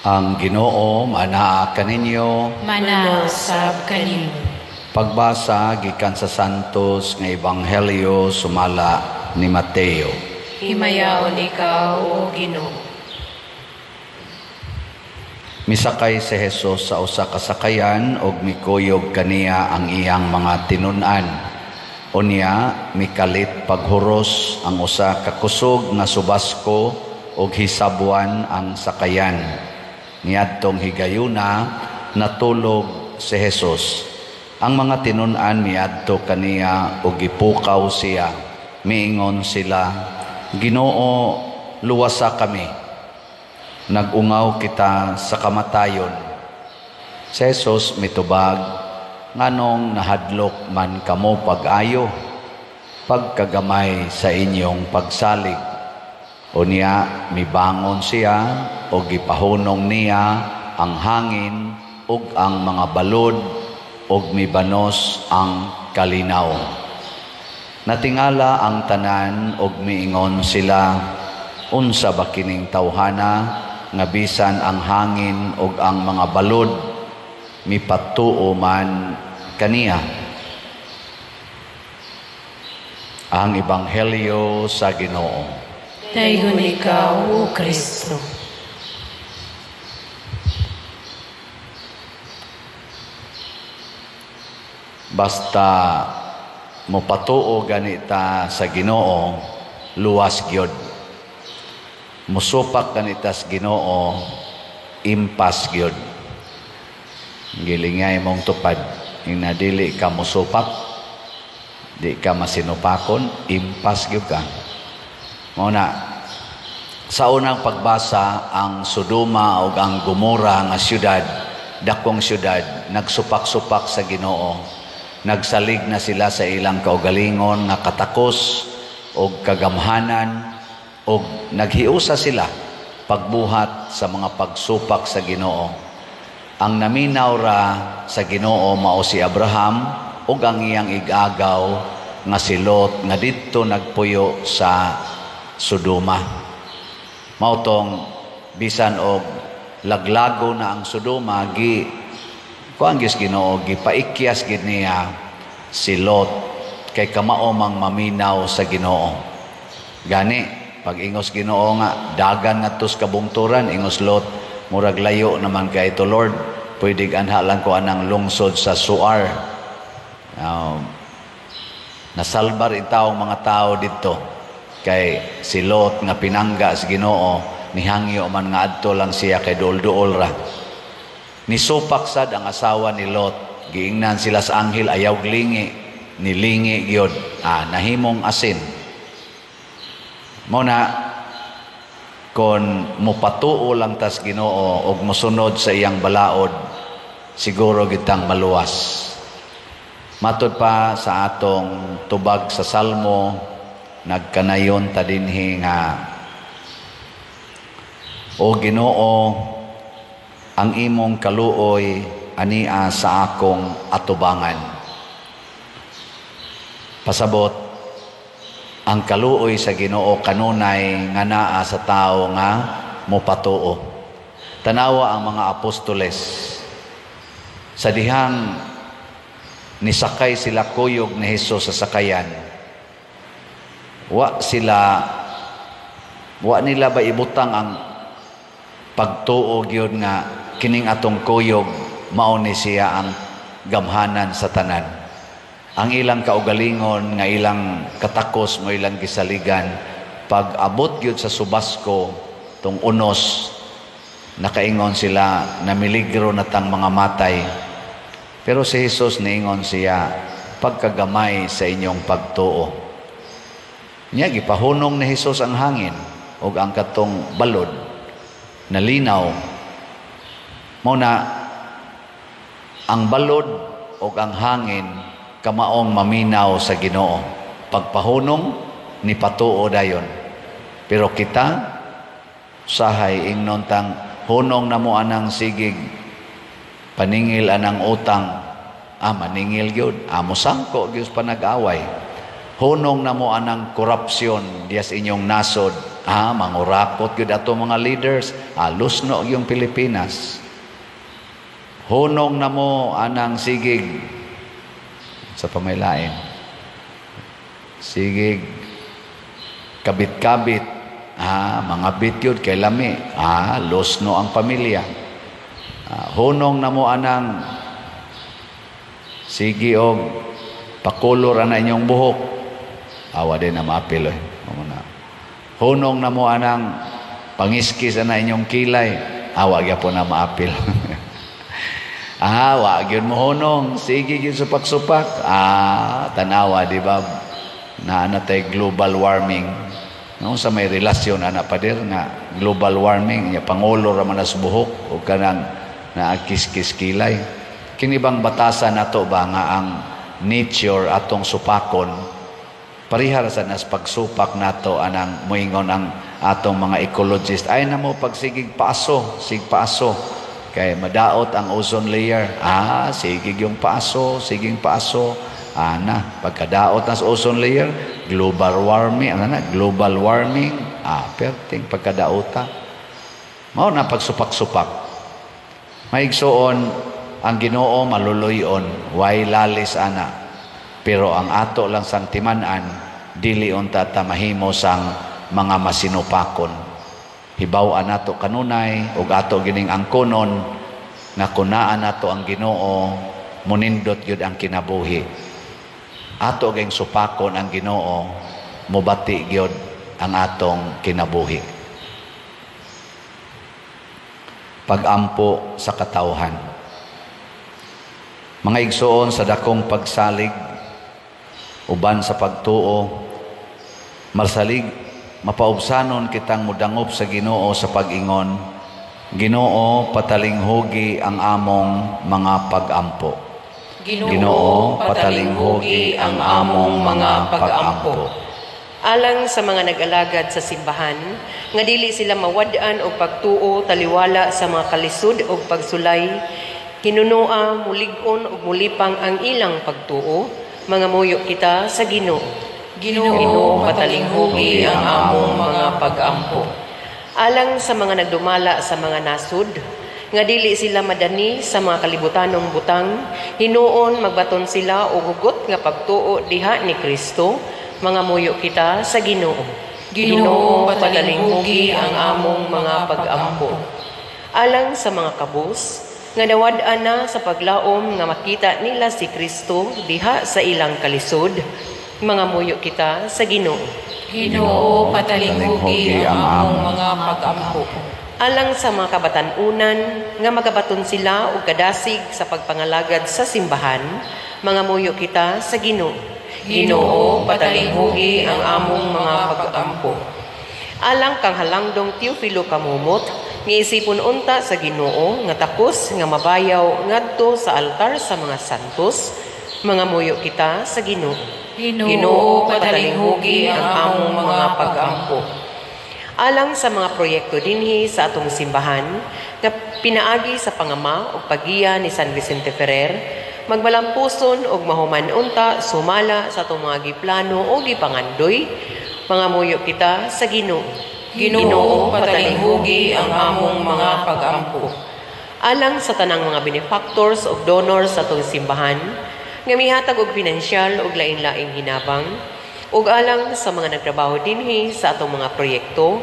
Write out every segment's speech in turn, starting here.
Ang Ginoo manaa kaninyo. Manasab kaninyo. Pagbasa gikan sa Santos nga Ebanghelyo sumala ni Mateo. Himayaon ikaw, O Ginoo. Misakay si Jesus sa usa ka sakayan ug mikuyog kaniya ang iyang mga tinun-an. Unya mikalit paghuros ang usa ka kusog nga subasko ug hisabwan ang sakayan. Niadtong higayuna natulog si Jesus. Ang mga tinun-an miadto kaniya ug gipukaw siya. Miingon sila, Ginoo, luwasa kami. Nagungaw kita sa kamatayon. Si Jesus mitubag, nganong nahadlok man kamo pag-ayo, pagkagamay sa inyong pagsalig. Unya, mibangon siya o gipahunong niya ang hangin ug ang mga balod ug mibanos ang kalinaw. Natingala ang tanan ug miingon sila, unsa ba kining tawhana nga bisan ang hangin ug ang mga balod mipatuo man kaniya. Ang Ebanghelyo sa Ginoo. Dayon ikaw, O Kristo. Basta mopatuo ganita sa Ginoo, luwas gyud. Musupak ganita sa Ginoo, impas gyud. Gilingay mong tupad, inadili ka musupak, di ka masinupakon, impas gyud ka. Muna, sa unang pagbasa, ang Sodoma o ang Gomora nga syudad, dakong syudad, nagsupak-supak sa Ginoo. Nagsalig na sila sa ilang kaugalingon nga katakos o kagamhanan o naghiusa sila pagbuhat sa mga pagsupak sa Ginoo. Ang naminaw ra sa Ginoo mao si Abraham ug ang iyang igagaw nga si Lot nga didto nagpuyo sa Sodoma. Mautong bisan og laglago na ang Sodoma kuang gis Ginoo gipaikyas gid niya si Lot kay kamao mang maminaw sa Ginoo. Gani pag ingos Ginoo nga dagan ngadtos kabungturan, ingos Lot murag layo naman kay ito Lord, pwede anha lang ko anang lungsod sa Suar. Nasalbar itaw mga tao dito kay si Lot nga pinangga sa Ginoo, nihangyo man nga adto lang siya kay duol-duol ra. Nisupak sad ang asawa ni Lot, giingnan sila sa anghel ayaw glingi, nilingi gyud, nahimong asin. Muna kon mopatuo lang tas Ginoo og mosunod sa iyang balaod, siguro gitang maluwas. Matud pa sa atong tubag sa Salmo, nagkanayon ta dinhi nga, O Ginoo, ang imong kaluoy ania sa akong atubangan. Pasabot, ang kaluoy sa Ginoo kanunay nga naa sa tao nga mopatuo. Tanawa ang mga apostoles. Sa dihang nisakay sila kuyog ni Hesus sa sakayan, wa nila ba ibutang ang pagtuo gyud nga kining atong kuyog mao ni siya ang gamhanan sa tanan. Ang ilang kaugalingon nga ilang katakos mo ilang gisaligan, pag abot gyud sa subasko tong unos, nakaingon sila na miligro na tang mga matay. Pero si Jesus niingon siya, pagkagamay sa inyong pagtuo. Nya gipahunong ni Jesus ang hangin ug ang katong balod nalinaw. Muna, ang balod o ang hangin kamaong maminaw sa Ginoo. Pagpahunong ni patuo dayon. Pero kita, sahay ingnon tang hunong na mo anang sigig, paningil anang utang, maningil gyud, mosangko gyud pa nag-away. Hunong na mo anang korupsyon, diyas inyong nasod, Mangurakot yun ato mga leaders. Lusno yung Pilipinas. Hunong na mo anang sigig sa pamailain. Sigig kabit-kabit. Mga bityod kay lami. Lusno ang pamilya. Hunong na mo anang sige og pakulor na inyong buhok. Awa din na maapil. Hunong na mo anang pangiskis na inyong kilay. Awa gyapon na maapil. Wag yun mo hunong. Sige yun supak-supak. Tanawa, di ba? Na natay global warming. No, sa may relasyon, padir, nga global warming, niya pangulo raman sa buhok, o kanang naakis-kis kilay. Kinibang batasan nato ba nga ang nature atong supakon, parihar sa nas pagsupak nato anang muingon ang atong mga ecologist. Ay na mo pagsigig paaso, sig paaso. Kay madaot ang ozone layer. Sigig yung paaso, siging paaso. Pagkadaot na sa ozone layer, global warming. Global warming. Perting pagkadaota. Mao na pagsupak-supak. Maigsoon, ang Ginoo maluluyon, way lalis ana. Pero ang ato lang sang timan-an, dili unta ta mahimo sang mga masinupakon. Hibaw-an nato kanunay ug ato gining angkonon nga kunaan nato ang Ginoo, munindot yun ang kinabuhi. Ato ging supakon ang Ginoo, mubati gyud ang atong kinabuhi. Pag-ampo sa katawhan. Mga igsoon sa dakong pagsalig, uban sa pagtuo, marsalig, mapaubsanon kitang mudangop sa Ginoo sa pag-ingon, Ginoo, patalinghugi ang among mga pag-ampo. Ginoo, patalinghugi ang among mga pag-ampo. Alang sa mga nag-alagad sa simbahan, nga dili sila mawad-an og pagtuo taliwala sa mga kalisud og pagsulay, hinunoa, mulig-on ug mulipang ang ilang pagtuo, mga muyo kita sa Ginoo. Ginoo, patalinghugi ang among mga pag-ampo. Alang sa mga nagdumala sa mga nasud, nga dili sila madani sa mga kalibutanong butang, hinuon magbaton sila og hugot nga pagtuo diha ni Kristo, mga muyo kita sa Ginoo. Ginoo, patalinghugi ang among mga pag-ampo. Alang sa mga kabus, nga nawad-an na sa paglaom nga makita nila si Kristo diha sa ilang kalisod, mga muyo kita sa Ginoo. Ginoo, patalinghugi ang among mga pag-ampo. Alang sa mga kabatanunan, nga magabaton sila og kadasig sa pagpangalagad sa simbahan, mga muyo kita sa Ginoo. Ginoo, patalinghugi ang among mga pag-ampo. Alang kang halangdong Teofilo kamumot, nga isipon unta sa Ginoo nga takos nga mabayaw ngadto sa altar sa mga santos, mga muyo kita sa Ginoo. Ginoo, patalinghugi ang among mga pag-ampo. Alang sa mga proyekto dinhi sa atong simbahan nga pinaagi sa pangama ug pagiya ni San Vicente Ferrer, magbalampuson og mahuman unta sumala sa atong mga giplano o gipangandoy, mga muyo kita sa Ginoo. Ginoo, patalinghugi ang among mga pag-ampo. Alang sa tanang mga benefactors o donors sa atong simbahan, nga mihatag og pinansyal og lain-laing hinabang, ug alang sa mga nagtrabaho dinhi sa atong mga proyekto,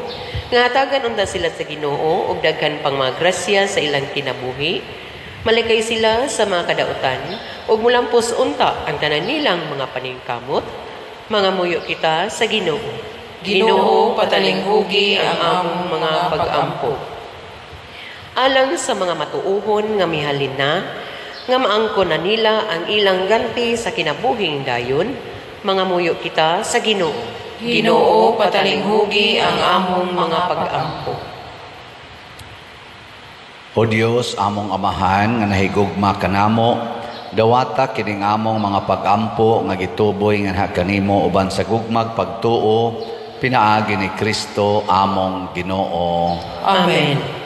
nga hatagan unta sila sa Ginoo og daghan pang mga grasya sa ilang kinabuhi, malikay sila sa mga kadautan, ug mulampos unta ang tanan nilang mga paningkamot, mga muyo kita sa Ginoo. Ginoo, patalinghugi ang among mga pag-ampo. Alang sa mga matuuhon nga mihalin na, nga maangkon na nila ang ilang ganti sa kinabuhing dayon, mga muyo kita sa Ginoo. Ginoo, patalinghugi ang among mga pag-ampo. O Dios, among amahan nga nahigugma kanamo, dawata kining among mga pag-ampo nga gituboy nga kanimo uban sa gugmag pagtuo, pinaagi ni Kristo among Ginoo. Amen.